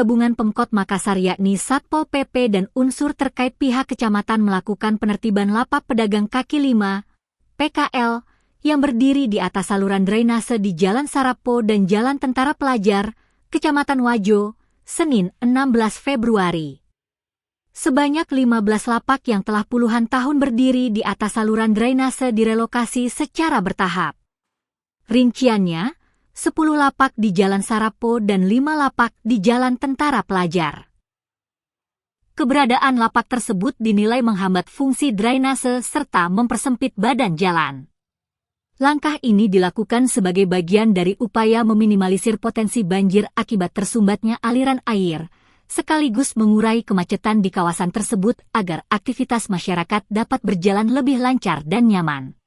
gabungan Pemkot Makassar yakni Satpol PP dan unsur terkait pihak kecamatan melakukan penertiban lapak pedagang kaki lima, PKL, yang berdiri di atas saluran drainase di Jalan Sarapo dan Jalan Tentara Pelajar, Kecamatan Wajo, Senin 16 Februari. Sebanyak 15 lapak yang telah puluhan tahun berdiri di atas saluran drainase direlokasi secara bertahap. Rinciannya, 10 lapak di Jalan Sarapo dan 5 lapak di Jalan Tentara Pelajar. Keberadaan lapak tersebut dinilai menghambat fungsi drainase serta mempersempit badan jalan. Langkah ini dilakukan sebagai bagian dari upaya meminimalisir potensi banjir akibat tersumbatnya aliran air, sekaligus mengurai kemacetan di kawasan tersebut agar aktivitas masyarakat dapat berjalan lebih lancar dan nyaman.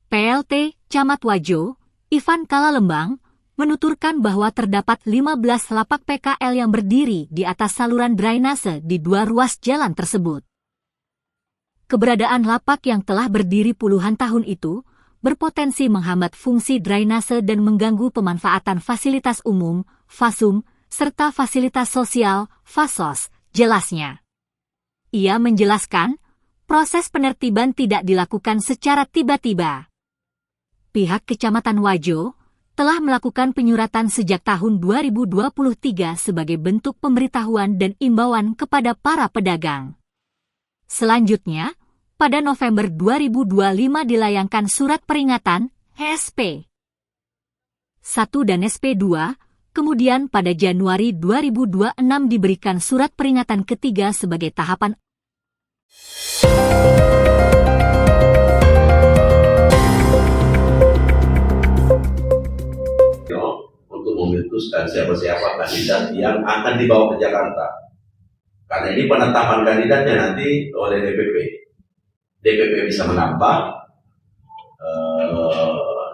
PLT Camat Wajo, Ivan Kalalembang, menuturkan bahwa terdapat 15 lapak PKL yang berdiri di atas saluran drainase di 2 ruas jalan tersebut. Keberadaan lapak yang telah berdiri puluhan tahun itu berpotensi menghambat fungsi drainase dan mengganggu pemanfaatan fasilitas umum, FASUM, serta fasilitas sosial, FASOS, jelasnya. Ia menjelaskan, proses penertiban tidak dilakukan secara tiba-tiba. Pihak Kecamatan Wajo telah melakukan penyuratan sejak tahun 2023 sebagai bentuk pemberitahuan dan imbauan kepada para pedagang. Selanjutnya, pada November 2025 dilayangkan surat peringatan SP 1 dan SP 2, kemudian pada Januari 2026 diberikan surat peringatan ketiga sebagai tahapan untuk memutuskan siapa-siapa kandidat yang akan dibawa ke Jakarta. Karena ini penetapan kandidatnya nanti oleh DPP. DPP bisa menambah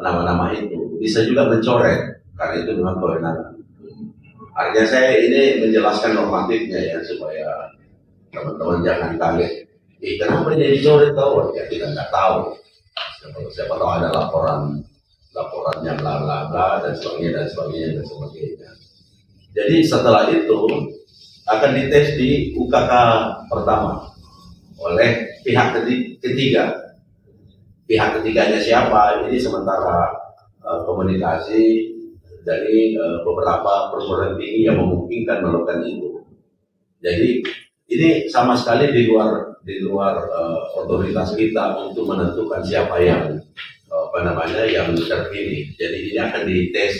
nama-nama itu, bisa juga mencoret, karena itu memang kewenangan. Artinya saya ini menjelaskan normatifnya ya, supaya teman-teman jangan kaget. Kenapa dia dicoret tahu? Ya kita nggak tahu. Siapa tahu ada laporannya bla bla bla dan sebagainya. Jadi setelah itu akan dites di UKK pertama oleh pihak ketiga. Pihak ketiganya siapa? Ini sementara komunikasi dari beberapa perguruan tinggi yang memungkinkan melakukan itu. Jadi ini sama sekali di luar otoritas kita untuk menentukan siapa yang yang terpilih. Jadi ini akan dites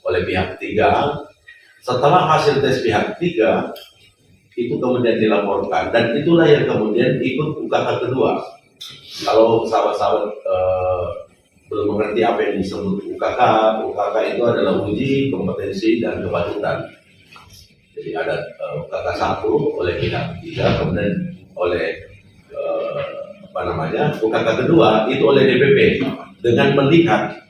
oleh pihak ketiga. Setelah hasil tes pihak ketiga itu kemudian dilaporkan, dan itulah yang kemudian ikut UKK kedua. Kalau sahabat-sahabat belum mengerti apa yang disebut UKK itu adalah uji kompetensi dan kepatutan. Jadi ada UKK 1 oleh pihak ketiga, kemudian oleh UKK kedua itu oleh DPP dengan melihat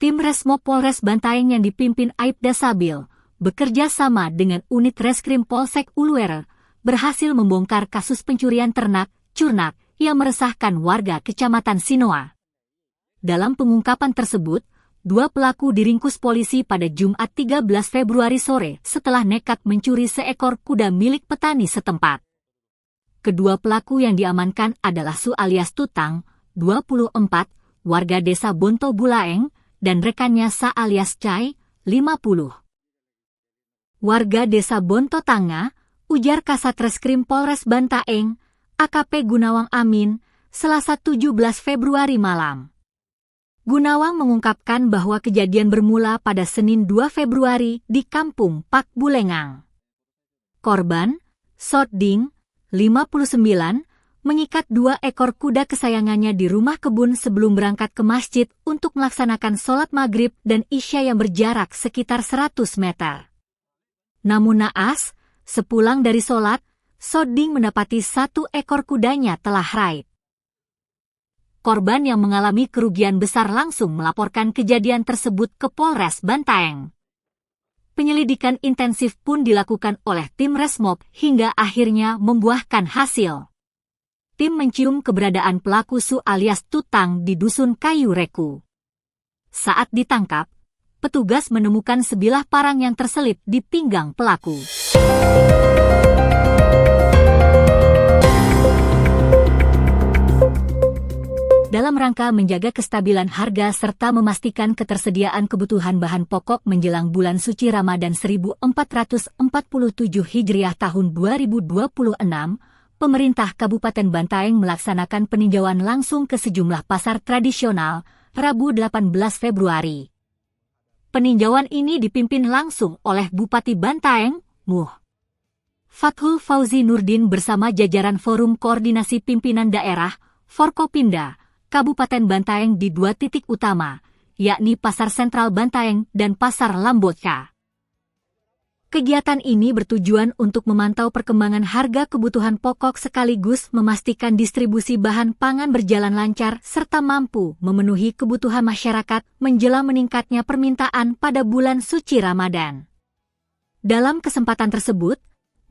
Tim Resmob Polres Bantaeng yang dipimpin Aibda Sabil bekerja sama dengan unit Reskrim Polsek Uluere berhasil membongkar kasus pencurian ternak, curnak, yang meresahkan warga Kecamatan Sinoa. Dalam pengungkapan tersebut, 2 pelaku diringkus polisi pada Jumat 13 Februari sore setelah nekat mencuri seekor kuda milik petani setempat. Kedua pelaku yang diamankan adalah Su alias Tutang, 24, warga desa Bonto Bulaeng, dan rekannya Sa alias Cai, 50. Warga desa Bonto Tanga, ujar Kasat Reskrim Polres Bantaeng, AKP Gunawang Amin, Selasa 17 Februari malam. Gunawang mengungkapkan bahwa kejadian bermula pada Senin 2 Februari di Kampung Pak Bulengang. Korban, Sotding, 59, mengikat 2 ekor kuda kesayangannya di rumah kebun sebelum berangkat ke masjid untuk melaksanakan sholat maghrib dan isya yang berjarak sekitar 100 meter. Namun naas, sepulang dari sholat, Sotding mendapati 1 ekor kudanya telah haid. Korban yang mengalami kerugian besar langsung melaporkan kejadian tersebut ke Polres Bantaeng. Penyelidikan intensif pun dilakukan oleh tim Resmob hingga akhirnya membuahkan hasil. tim mencium keberadaan pelaku Su alias Tutang di Dusun Kayu Reku. Saat ditangkap, petugas menemukan sebilah parang yang terselip di pinggang pelaku. Dalam rangka menjaga kestabilan harga serta memastikan ketersediaan kebutuhan bahan pokok menjelang bulan suci Ramadan 1447 Hijriah tahun 2026, pemerintah Kabupaten Bantaeng melaksanakan peninjauan langsung ke sejumlah pasar tradisional Rabu 18 Februari. Peninjauan ini dipimpin langsung oleh Bupati Bantaeng, Muh. Fathul Fauzi Nurdin bersama jajaran Forum Koordinasi Pimpinan Daerah, Forkopimda, Kabupaten Bantaeng di 2 titik utama, yakni Pasar Sentral Bantaeng dan Pasar Lambotka. Kegiatan ini bertujuan untuk memantau perkembangan harga kebutuhan pokok sekaligus memastikan distribusi bahan pangan berjalan lancar serta mampu memenuhi kebutuhan masyarakat menjelang meningkatnya permintaan pada bulan suci Ramadan. Dalam kesempatan tersebut,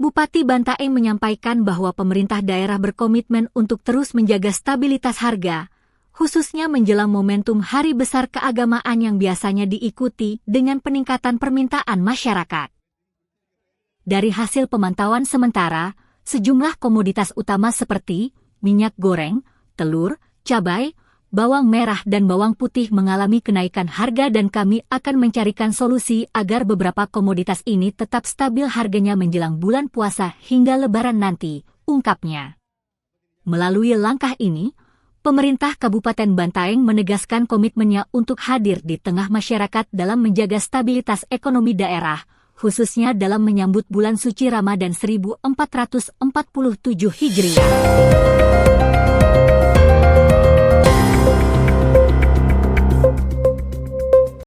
Bupati Bantaeng menyampaikan bahwa pemerintah daerah berkomitmen untuk terus menjaga stabilitas harga, khususnya menjelang momentum hari besar keagamaan yang biasanya diikuti dengan peningkatan permintaan masyarakat. Dari hasil pemantauan sementara, sejumlah komoditas utama seperti minyak goreng, telur, cabai, bawang merah dan bawang putih mengalami kenaikan harga dan kami akan mencarikan solusi agar beberapa komoditas ini tetap stabil harganya menjelang bulan puasa hingga Lebaran nanti, ungkapnya. Melalui langkah ini, pemerintah Kabupaten Bantaeng menegaskan komitmennya untuk hadir di tengah masyarakat dalam menjaga stabilitas ekonomi daerah, khususnya dalam menyambut bulan suci Ramadan 1447 Hijriah.